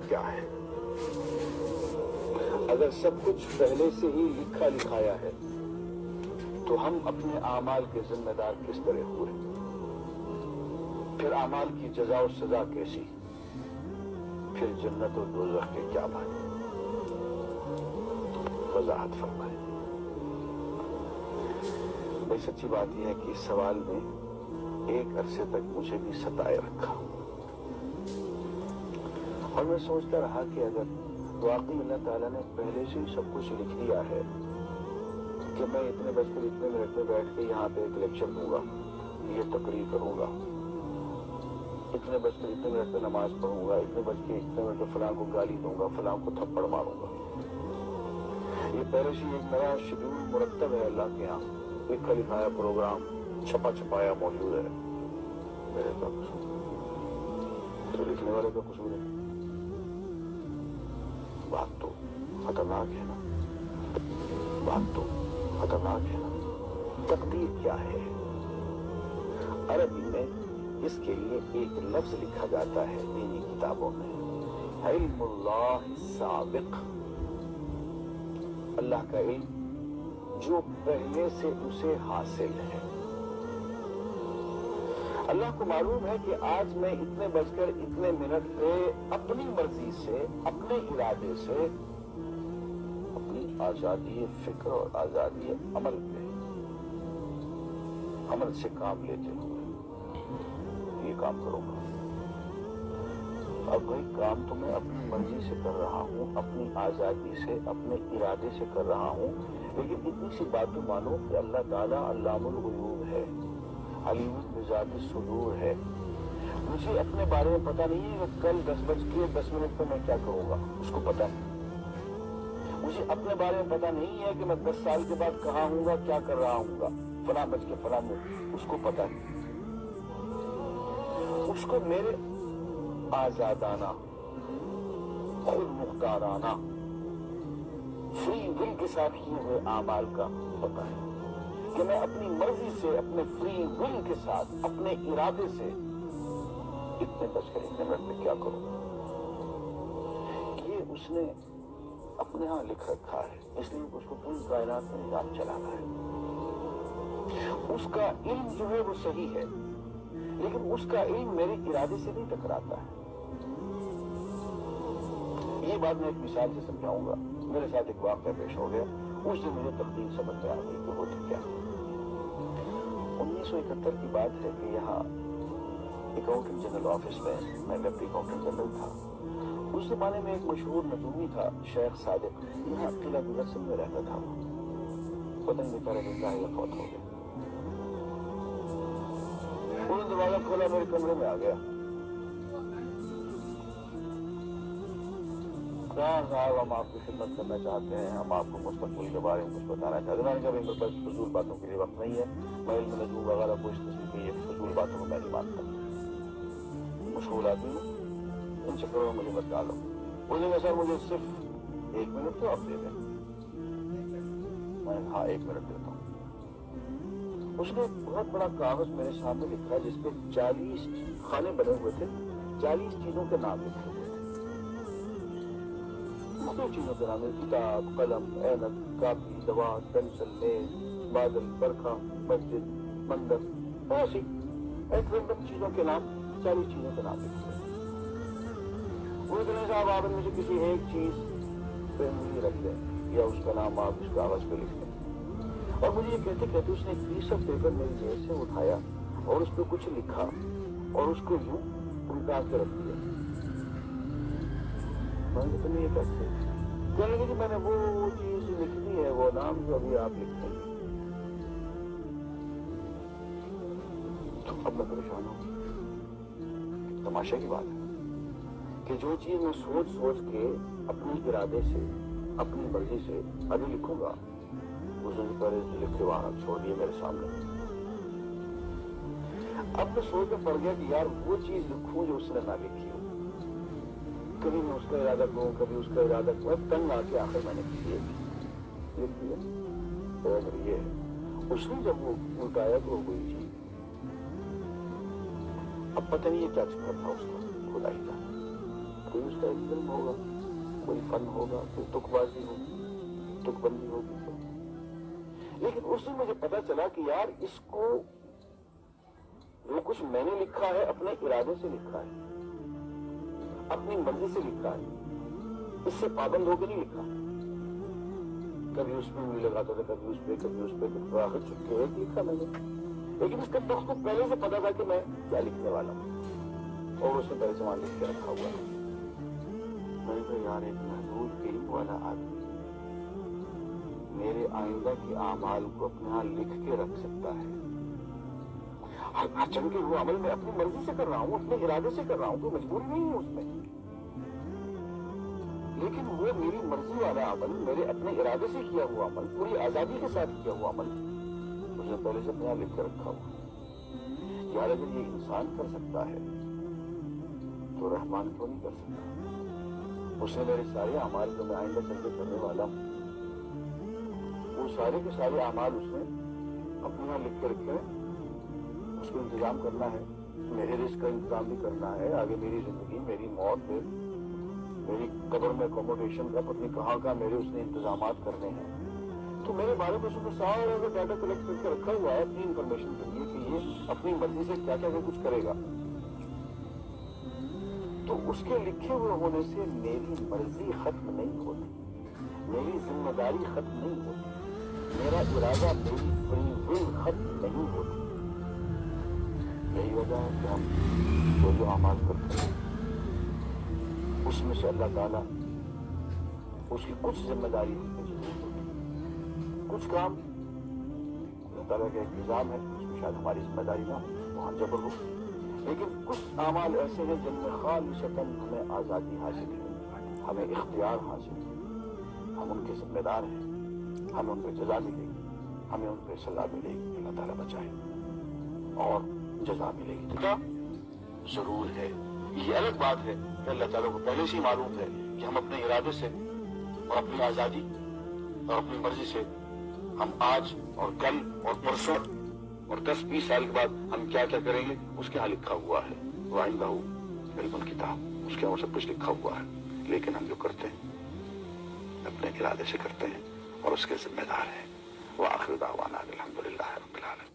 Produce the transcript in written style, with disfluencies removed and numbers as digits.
क्या है। अगर सब कुछ पहले से ही लिखा लिखाया है तो हम अपने आमाल के जिम्मेदार किस तरह हुए, फिर आमाल की जजा और सजा कैसी, फिर जन्नत और दोज़ख के क्या भाई। वजाहत फरमाए। भाई सच्ची बात यह है कि इस सवाल ने एक अरसे तक मुझे भी सताए रखा और मैं सोचता रहा कि अगर वाकई अल्लाह ताला ने पहले से ही सब कुछ लिख दिया है कि मैं इतने बजकर इतने मिनट में बैठ के यहाँ पे एक लेक्चर दूंगा, ये तकरीर करूंगा, इतने बजकर इतने मिनट में नमाज पढ़ूंगा, इतने बज के इतने मिनट में फलां को गाली दूंगा, फलां को थप्पड़ मारूंगा, ये पहले से एक नया शेड्यूल मुरतब है अल्लाह के यहाँ, लिखा लिखाया प्रोग्राम छपा छपाया मौजूद है। मेरे का कसूर तो लिखने वाले का कसूर है। बात तो खतरनाक है ना, बात तो खतरनाक है ना। तकदीर क्या है? अरबी में इसके लिए एक लफ्ज लिखा जाता है दीनी किताबों में, इल्मुल्लाह साबिक, अल्लाह का इल्म जो पहले से उसे हासिल है। अल्लाह को मालूम है कि आज मैं इतने बजकर इतने मिनट पे अपनी मर्जी से, अपने इरादे से, अपनी आजादी फिक्र और आजादी अमल पे, अमल से काम लेते हुए ये काम करूंगा। अब भाई काम तो मैं अपनी मर्जी से कर रहा हूँ, अपनी आजादी से, अपने इरादे से कर रहा हूँ, लेकिन इतनी सी बात तो मानो कि अल्लाह ताला अल्लामुल गुयूब है, अलीमुल बिज़ातिस सुदूर है। मुझे अपने बारे में पता नहीं है कि कल 10:10 पर मैं क्या करूंगा, उसको पता है। मुझे अपने बारे में पता नहीं है कि मैं 10 साल के बाद कहाँ हूँगा, क्या कर रहा हूँगा, फला बज के फला में, उसको पता है। उसको मेरे आजादाना, खुद मुख्ताराना, फ्री विल के साथ किए हुए आमाल का पता है कि मैं अपनी मर्जी से, अपने फ्री विल के साथ, अपने इरादे से इतने बजकर इतने मिनट में क्या करूं। ये उसने अपने यहां लिख रखा है, इसलिए उसको पूरी कायनात में निजाम चलाना है। उसका इल्म जो है वो सही है, लेकिन उसका इल्म मेरे इरादे से नहीं टकराता है। ये बात मैं एक मिसाल से समझाऊंगा। मेरे साथ एक वाक़या पेश हो गया, उस दिन मुझे तकदीर समझ में आ गई कि होती क्या। 1971 की बात है कि यहाँ अकाउंटेंट जनरल ऑफिस में मैं डिप्टी अकाउंटेंट जनरल था। उस जमाने में एक मशहूर नजूमी था शेख सादिक, यहाँ किला गुजरसिंह में रहता था। पता नहीं बेचारा जिंदा या फौत हो गया। उन्होंने दरवाजा खोला, मेरे कमरे में आ गया। साहब हम आपकी खिदमत करना चाहते हैं, हम आपको मुस्तकबिल के बारे में कुछ बताना चाहते हैं। जब इनके पास फजूल बातों के लिए वक्त नहीं है, मैं इल्म नजूम वगैरह को इस किस्म की ये फजूल बातों को मैं नहीं मानता। मशहूर आदमी हूँ, इन चक्करों में मुझे मत डालो। बोलेंगे सर मुझे सिर्फ 1 मिनट तो आप दे दें। मैं हाँ 1 मिनट देता हूँ। उसने एक बहुत बड़ा कागज मेरे सामने लिखा जिसपे 40 खाने बने हुए थे, 40 चीजों के नाम लिखे हुए थे। मुख्तलिफ चीजों के नाम, किताब, कलम, ऐनक, कापी, दवा, पेंसिल, मेज, बादल, बरखा, मस्जिद, मंदिर, ऐसी रैंडम चीजों के नाम, 40 चीजों के नाम लिखे हुए। वो इतने साहब आप इनमें से किसी एक चीज पे उंगली रख दें या उसका नाम आप उस कागज पे लिख दें। और मुझे ये कहते कहते उसने एक पीस ऑफ पेपर मेरी जेब से उठाया और उस पर कुछ लिखा और उसको यूं उल्टा के रख दिया। मैंने तुम्हें ये कैसे कहने लगे कि मैंने वो चीज लिख दी है, वो नाम जो अभी आप लिखते हैं। तो अब मैं परेशान हूँ। तमाशा की बात है कि जो चीज मैं सोच सोच के अपनी इरादे से, अपनी मर्जी से अभी लिखूंगा, उस दिन पर लिखे वहां छोड़ दिए मेरे सामने। अब मैं सोच में पड़ गया कि यार वो चीज लिखूं जो उसने ना लिखी हो। कभी मैं उसका इरादा करूं, कभी उसका इरादा करूं, तंग आके आखिर मैंने किसी लिख दिया। तो अगर ये है, उसने जब वो उल्टाया तो वही चीज। अब पता नहीं ये क्या चक्कर था उसका, खुदा ही था। कोई اس کا ایک علم ہوگا, کوئی فن ہوگا, کوئی تک بازی ہوگی, تک بندی ہوگی. لیکن اس دن مجھے پتا چلا کہ یار اس کو جو کچھ میں نے لکھا ہے اپنے ارادے سے لکھا ہے, اپنی مرضی سے لکھا ہے, اس سے پابند ہو کے نہیں لکھا. کبھی اس میں مجھے لگاتا تھا, کبھی اس پہ, کبھی اس پہ, کبھی آخر چپ کے ایک لکھا میں نے. لیکن اس کا تخت کو پہلے سے پتا تھا کہ میں کیا لکھنے والا ہوں, اور اس نے پہلے سے وہاں لکھ کے رکھا ہوا ہے. میں نے کہا یار ایک محدود علم والا آدمی میرے آئندہ کے اعمال کو اپنے ہاں لکھ کے رکھ سکتا ہے. چن کے وہ عمل میں اپنی مرضی سے کر رہا ہوں, اپنے ارادے سے کر رہا ہوں, کوئی مجبوری نہیں ہے اس میں. لیکن وہ میری مرضی والا عمل, میرے اپنے ارادے سے کیا ہوا عمل, پوری آزادی کے ساتھ کیا ہوا عمل, مجھے پہلے سے اپنے یہاں لکھ کے رکھا ہوا. یار اگر یہ انسان کر سکتا ہے تو رحمان کیوں نہیں کر سکتا؟ اس نے میرے سارے اعمال جو میں آئندہ چل کے کرنے والا ہوں, وہ سارے کے سارے اعمال اس نے اپنے یہاں لکھ کے رکھے ہیں. اس کو انتظام کرنا ہے, میرے رزق کا انتظام بھی کرنا ہے, آگے میری زندگی, میری موت میں, میری قبر میں اکوموڈیشن کا پتہ نہیں کہاں کا میرے اس نے انتظامات کرنے ہیں. تو میرے بارے میں اس نے سارا ڈاٹا کلیکٹ کر کے رکھا ہوا ہے اپنی انفارمیشن کے لیے کہ یہ اپنی مرضی سے کیا کیا کچھ کرے گا. تو اس کے لکھے ہوئے ہونے سے میری مرضی ختم نہیں ہوتی, میری ذمہ داری ختم نہیں ہوتی, میرا ارادہ, میری فری ول ختم نہیں ہوتی. یہی وجہ ہے کہ ہم جو اعمال کرتے ہیں اس میں سے اللہ تعالیٰ اس کی کچھ ذمہ داری ضرور ہوتی ہے. کچھ کام اللہ تعالیٰ کا ایک نظام ہے, اس میں شاید ہماری ذمہ داری نہ ہو, وہاں جبر ہو. لیکن کچھ اعمال ایسے ہیں جن میں خالصتاً ہمیں آزادی حاصل ہے, ہمیں اختیار حاصل ہے, ہم ان کے ذمہ دار ہیں, ہمیں ان پہ جزا ملے گی, ہمیں ان پہ سزا ملے گی, اللہ تعالیٰ بچائے, اور جزا ملے گی. تو ضرور ہے, یہ الگ بات ہے کہ اللہ تعالیٰ کو پہلے سے ہی معلوم ہے کہ ہم اپنے ارادے سے اور اپنی آزادی اور اپنی مرضی سے ہم آج اور کل اور پرسوں اور 10-20 سال کے بعد ہم کیا کیا کریں گے, اس کے یہاں لکھا ہوا ہے. وَعِنْدَهُ عِلْمُ الْكِتَابِ, اس کے یہاں سب کچھ لکھا ہوا ہے. لیکن ہم جو کرتے ہیں اپنے ارادے سے کرتے ہیں اور اس کے ذمہ دار ہیں. وآخر دعوانا الحمدللہ رب العالمین.